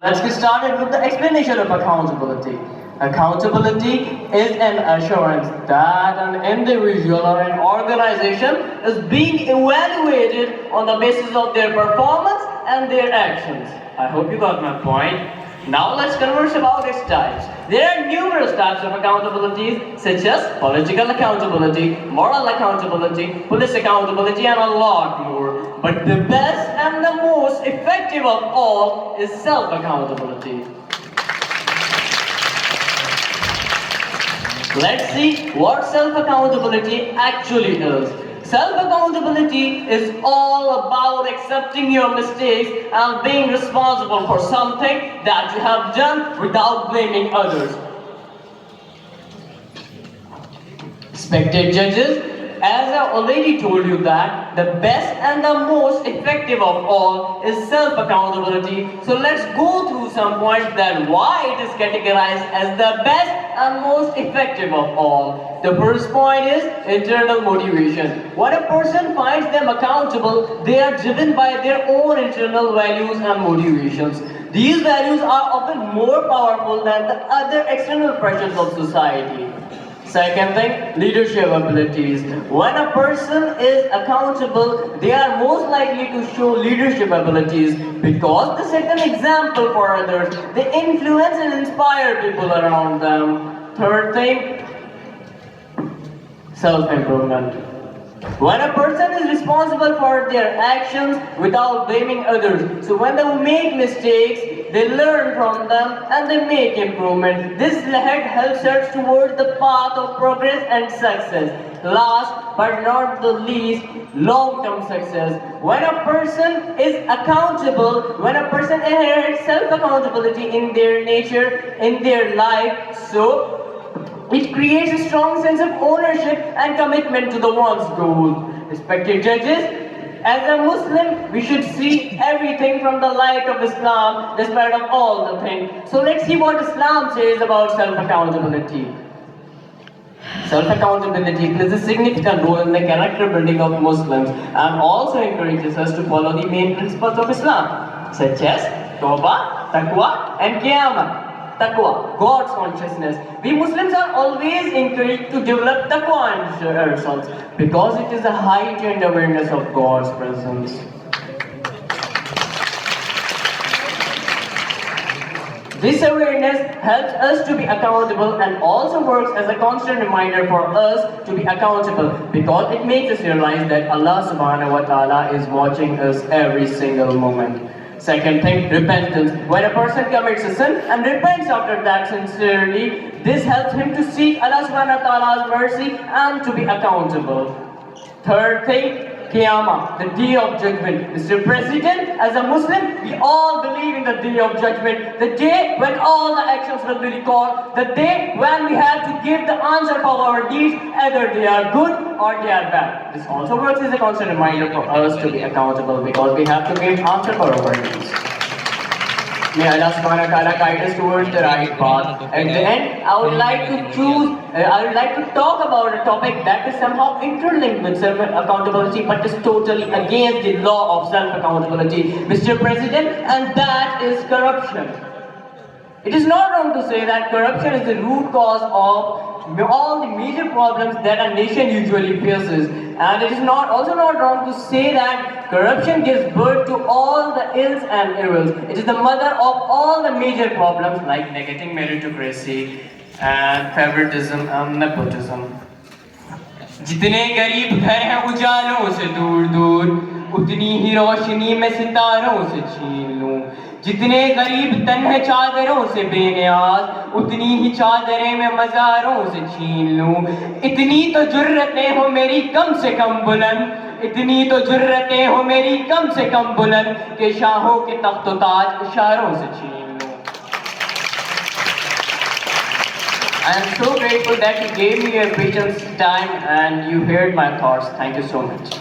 Let's get started with the explanation of accountability. Accountability is an assurance that an individual or an organization is being evaluated on the basis of their performance and their actions. I hope you got my point. Now let's converse about its types. There are numerous types of accountabilities such as political accountability, moral accountability, police accountability, and a lot more. But the best and the most effective of all is self-accountability. Let's see what self-accountability actually is. Self-accountability is all about accepting your mistakes and being responsible for something that you have done without blaming others. Respected judges, as I already told you that the best and the most effective of all is self-accountability. So let's go through some points that why it is categorized as the best and most effective of all. The first point is internal motivation. When a person finds them accountable, they are driven by their own internal values and motivations. These values are often more powerful than the other external pressures of society. Second thing, leadership abilities. When a person is accountable, they are most likely to show leadership abilities because they set an example for others. They influence and inspire people around them. Third thing, self-improvement. When a person is responsible for their actions without blaming others, so when they make mistakes, they learn from them and they make improvement. This helps us towards the path of progress and success. Last but not the least, long-term success. When a person is accountable, when a person inherits self-accountability in their nature, in their life, so it creates a strong sense of ownership and commitment to the one's goal. Respected judges, as a Muslim, we should see everything from the light of Islam, despite of all the things. So let's see what Islam says about self-accountability. Self-accountability plays a significant role in the character building of Muslims and also encourages us to follow the main principles of Islam, such as Tawbah, Taqwa, and Qiyamah. Taqwa, God's consciousness. We Muslims are always encouraged to develop taqwa in ourselves because it is a heightened awareness of God's presence. This awareness helps us to be accountable and also works as a constant reminder for us to be accountable because it makes us realize that Allah subhanahu wa ta'ala is watching us every single moment. Second thing, repentance. When a person commits a sin and repents after that sincerely, this helps him to seek Allah subhanahu wa ta'ala's mercy and to be accountable. Third thing, Qiyamah, the day of judgment. Mr. President, as a Muslim, we all believe in the day of judgment. The day when all the actions will be recorded. The day when we have to give the answer for our deeds, either they are good or they are bad. This also works as a constant reminder for us to be accountable because we have to give answer for our deeds. May Allah subhanahu wa ta'ala guide us towards the right path. At the end, I would like to talk about a topic that is somehow interlinked with self-accountability but is totally against the law of self-accountability, Mr. President, and that is corruption. It is not wrong to say that corruption is the root cause of all the major problems that a nation usually faces. And it is also not wrong to say that corruption gives birth to all the ills and evils. It is the mother of all the major problems like negating meritocracy and favoritism and nepotism. जितने गरीब घर हैं उजालों से दूर दूर उतनी ही रोशनी मैं सितारों से छीन लूं जितने गरीब तन है चादरों से बेनियाज उतनी ही चादरें मैं मज़ारों से छीन लूं इतनी तो जुर्रतें हो मेरी कम से कम बुलंद इतनी तो जुर्रतें हो मेरी कम से कम बुलंद के शाहों के तख्त व ताज इशारों से छीन लूं I am so grateful that you gave me your patience, time, and you heard my thoughts. Thank you so much.